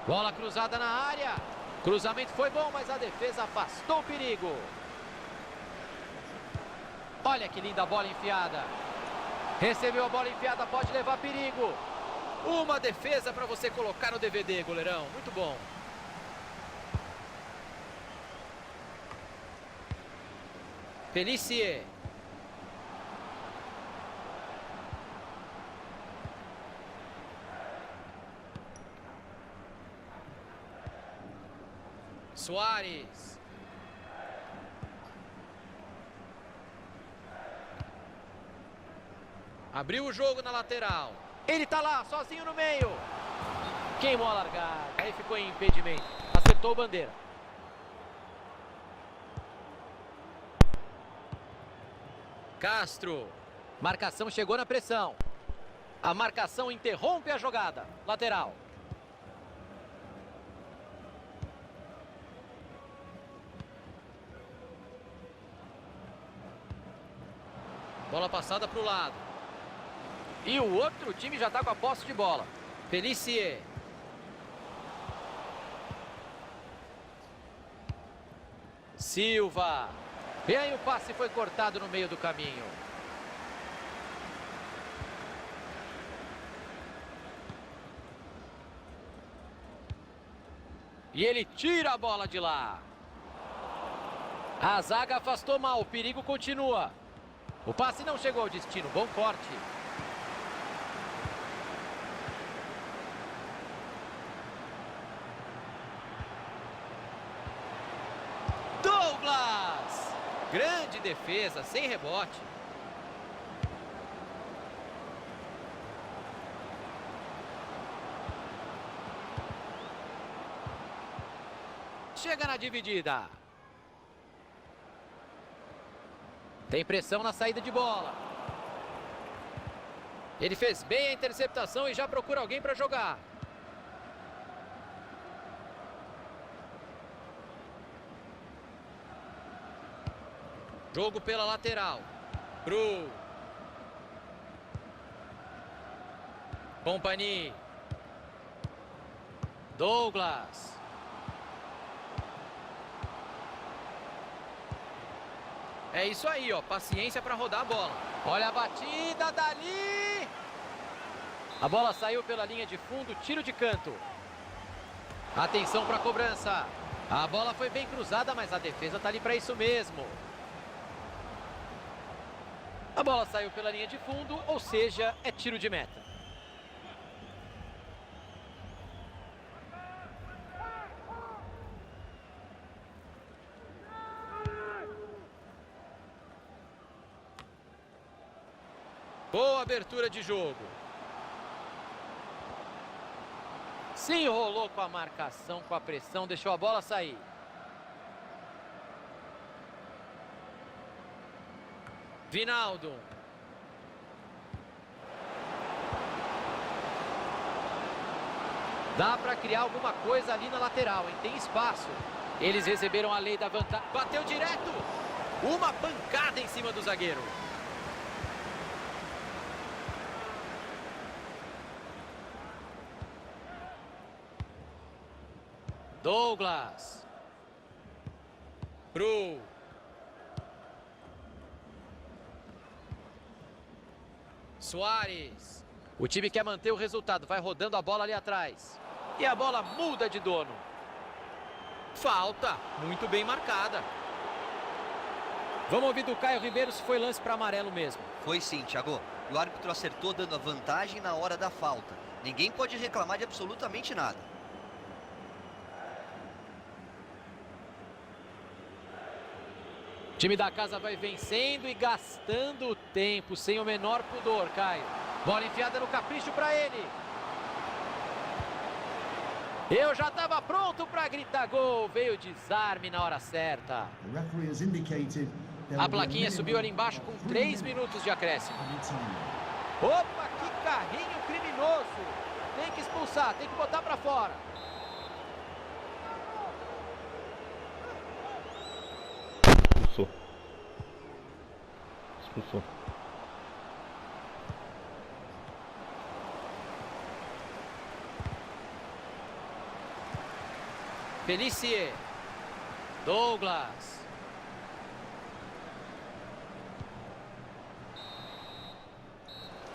Bola cruzada na área. Cruzamento foi bom, mas a defesa afastou o perigo. Olha que linda bola enfiada. Recebeu a bola enfiada, pode levar perigo. Uma defesa para você colocar no DVD, goleirão. Muito bom. Pellissier. Suárez. Abriu o jogo na lateral. Ele tá lá, sozinho no meio. Queimou a largada. Aí ficou em impedimento. Acertou o bandeira. Castro. Marcação chegou na pressão. A marcação interrompe a jogada. Lateral. Bola passada para o lado. E o outro time já está com a posse de bola. Pellissier. Silva. E aí o passe foi cortado no meio do caminho. E ele tira a bola de lá. A zaga afastou mal, o perigo continua. O passe não chegou ao destino, bom corte. Douglas! Grande defesa, sem rebote. Chega na dividida. Tem pressão na saída de bola. Ele fez bem a interceptação e já procura alguém para jogar. Jogo pela lateral. Bru. Company. Douglas. É isso aí, ó. Paciência para rodar a bola. Olha a batida dali. A bola saiu pela linha de fundo, tiro de canto. Atenção para a cobrança. A bola foi bem cruzada, mas a defesa tá ali para isso mesmo. A bola saiu pela linha de fundo, ou seja, é tiro de meta. Boa abertura de jogo. Se enrolou com a marcação, com a pressão, deixou a bola sair. Vinaldo. Dá para criar alguma coisa ali na lateral, hein? Tem espaço. Eles receberam a lei da vantagem. Bateu direto. Uma pancada em cima do zagueiro. Douglas. Bru. Suárez. O time quer manter o resultado. Vai rodando a bola ali atrás. E a bola muda de dono. Falta. Muito bem marcada. Vamos ouvir do Caio Ribeiro se foi lance para amarelo mesmo. Foi sim, Thiago. O árbitro acertou dando a vantagem na hora da falta. Ninguém pode reclamar de absolutamente nada. O time da casa vai vencendo e gastando o tempo, sem o menor pudor, Caio. Bola enfiada no capricho para ele. Eu já estava pronto para gritar gol. Veio desarme na hora certa. A plaquinha subiu ali embaixo com 3 minutos de acréscimo. Opa, que carrinho criminoso. Tem que expulsar, tem que botar para fora. Expulsou. Felicie. Douglas.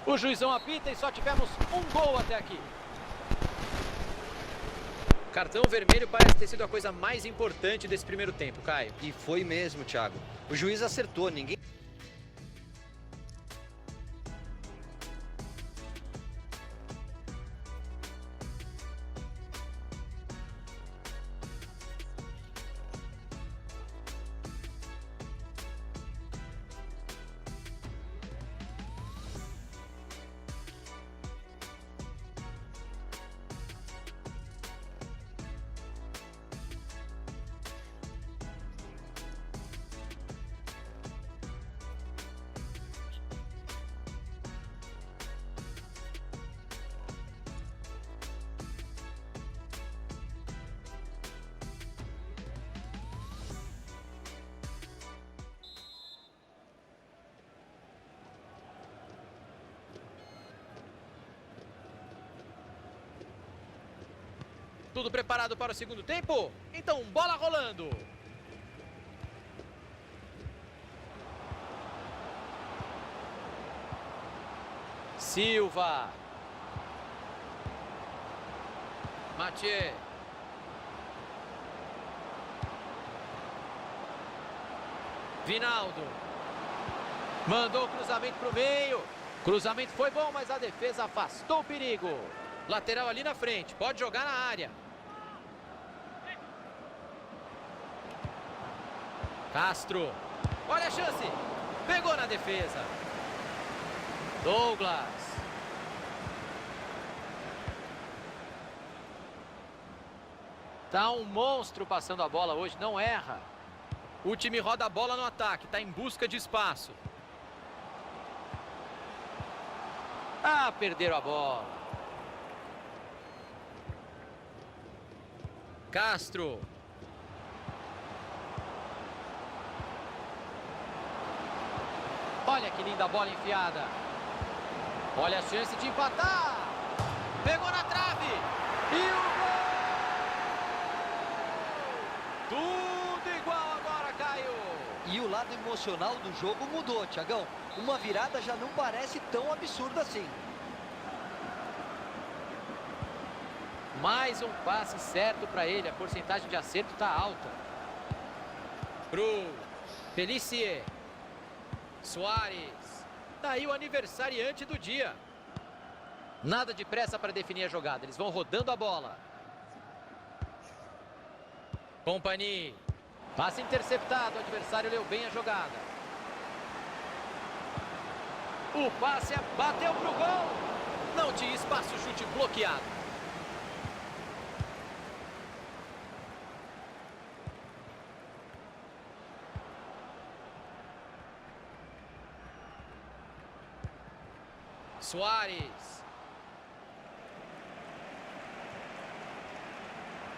O juizão apita e só tivemos um gol até aqui. Cartão vermelho parece ter sido a coisa mais importante desse primeiro tempo, Caio. E foi mesmo, Thiago. O juiz acertou, ninguém... Tudo preparado para o segundo tempo? Então, bola rolando. Silva. Mathieu. Vinaldo. Mandou o cruzamento para o meio. Cruzamento foi bom, mas a defesa afastou o perigo. Lateral ali na frente, pode jogar na área. Castro. Olha a chance. Pegou na defesa. Douglas. Tá um monstro passando a bola hoje, não erra. O time roda a bola no ataque, tá em busca de espaço. Ah, perderam a bola. Castro. Olha que linda bola enfiada. Olha a chance de empatar. Pegou na trave. E o gol! Tudo igual agora, Caio. E o lado emocional do jogo mudou, Thiagão. Uma virada já não parece tão absurda assim. Mais um passe certo para ele. A porcentagem de acerto está alta. Pro Felicie. Soares. Tá aí o aniversariante do dia. Nada de pressa para definir a jogada. Eles vão rodando a bola. Company. Passe interceptado. O adversário leu bem a jogada. O passe bateu pro gol. Não tinha espaço, chute bloqueado. Soares.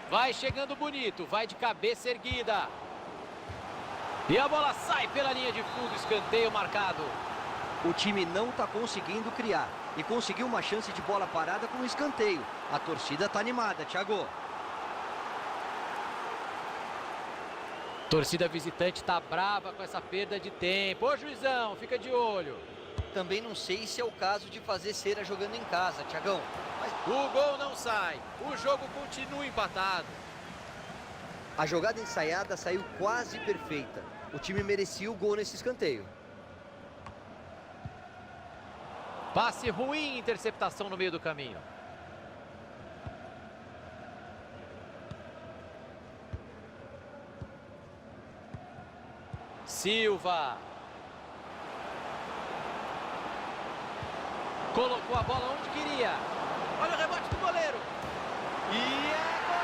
Vai chegando bonito, vai de cabeça erguida. E a bola sai pela linha de fundo, escanteio marcado. O time não está conseguindo criar e conseguiu uma chance de bola parada com um escanteio. A torcida está animada, Thiago. Torcida visitante tá brava com essa perda de tempo. Ô, juizão, fica de olho. Também não sei se é o caso de fazer cera jogando em casa, Thiagão. Mas... O gol não sai. O jogo continua empatado. A jogada ensaiada saiu quase perfeita. O time merecia o gol nesse escanteio. Passe ruim, interceptação no meio do caminho. Silva. Colocou a bola onde queria. Olha o rebote do goleiro. E é gol!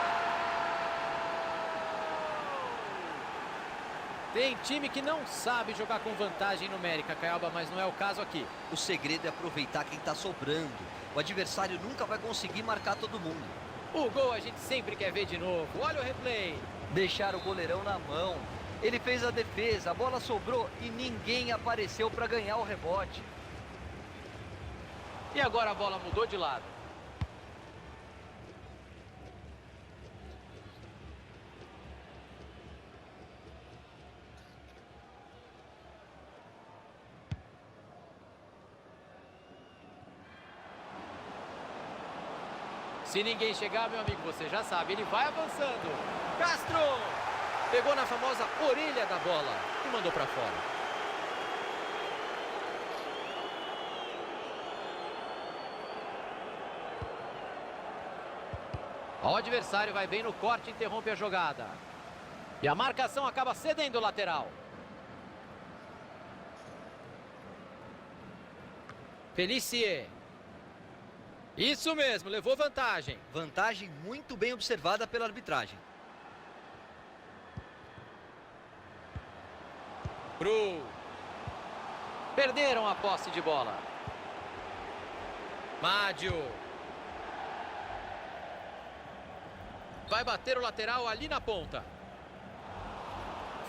Tem time que não sabe jogar com vantagem numérica, Caialba, mas não é o caso aqui. O segredo é aproveitar quem está sobrando. O adversário nunca vai conseguir marcar todo mundo. O gol a gente sempre quer ver de novo. Olha o replay. Deixaram o goleirão na mão. Ele fez a defesa, a bola sobrou e ninguém apareceu para ganhar o rebote. E agora a bola mudou de lado. Se ninguém chegar, meu amigo, você já sabe, ele vai avançando. Castro! Pegou na famosa orelha da bola e mandou para fora. O adversário vai bem no corte e interrompe a jogada. E a marcação acaba cedendo o lateral. Felicie. Isso mesmo, levou vantagem. Vantagem muito bem observada pela arbitragem. Perderam a posse de bola. Mádio. Vai bater o lateral ali na ponta.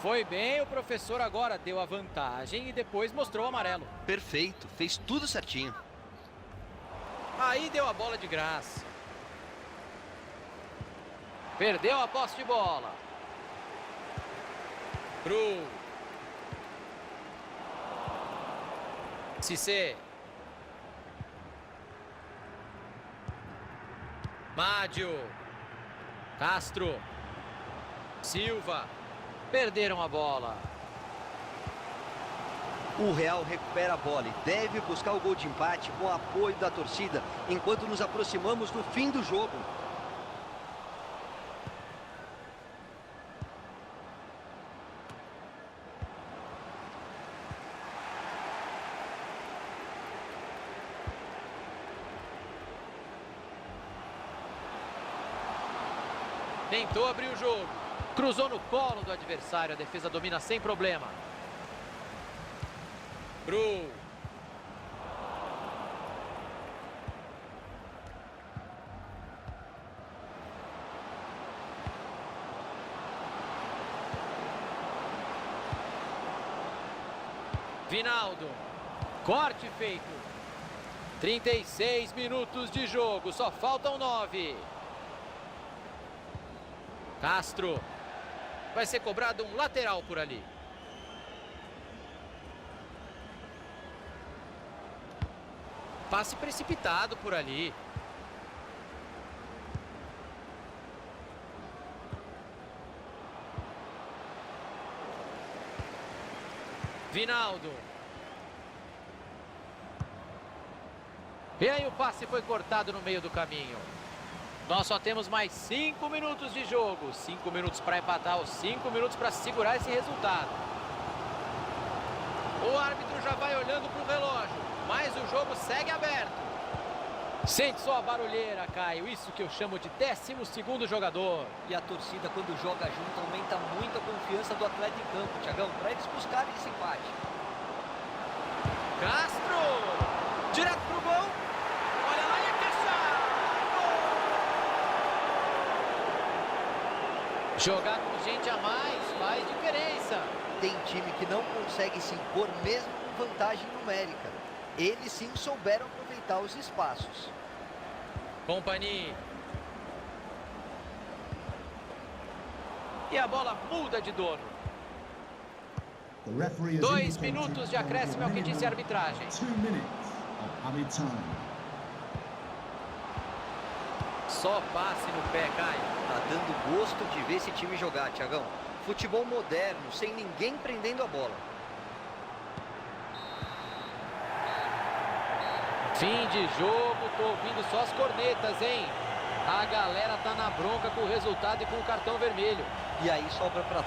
Foi bem, o professor agora deu a vantagem e depois mostrou o amarelo. Perfeito, fez tudo certinho. Aí deu a bola de graça. Perdeu a posse de bola. Cissé. Mádio. Castro. Silva. Perderam a bola. O Real recupera a bola e deve buscar o gol de empate com o apoio da torcida, enquanto nos aproximamos do fim do jogo. Tentou abrir o jogo. Cruzou no colo do adversário. A defesa domina sem problema. Vinaldo. Corte feito. 36 minutos de jogo. Só faltam 9. Castro. Vai ser cobrado um lateral por ali. Passe precipitado por ali. Vinaldo. E aí o passe foi cortado no meio do caminho. Nós só temos mais 5 minutos de jogo. 5 minutos para empatar, os 5 minutos para segurar esse resultado. O árbitro já vai olhando para o relógio, mas o jogo segue aberto. Sente só a barulheira, Caio. Isso que eu chamo de 12º jogador. E a torcida, quando joga junto, aumenta muito a confiança do atleta em campo, Thiagão, para eles buscarem esse empate. Castro! Direto pro gol. Olha lá e a caixa! Jogar com gente a mais faz diferença. Tem time que não consegue se impor mesmo com vantagem numérica. Eles sim souberam aproveitar os espaços. Kompany. E a bola muda de dono. 2 minutos de acréscimo é o que disse a arbitragem. Só passe no pé, Caio. Tá dando gosto de ver esse time jogar, Thiagão. Futebol moderno, sem ninguém prendendo a bola. Fim de jogo, tô ouvindo só as cornetas, hein? A galera tá na bronca com o resultado e com o cartão vermelho. E aí sobra pra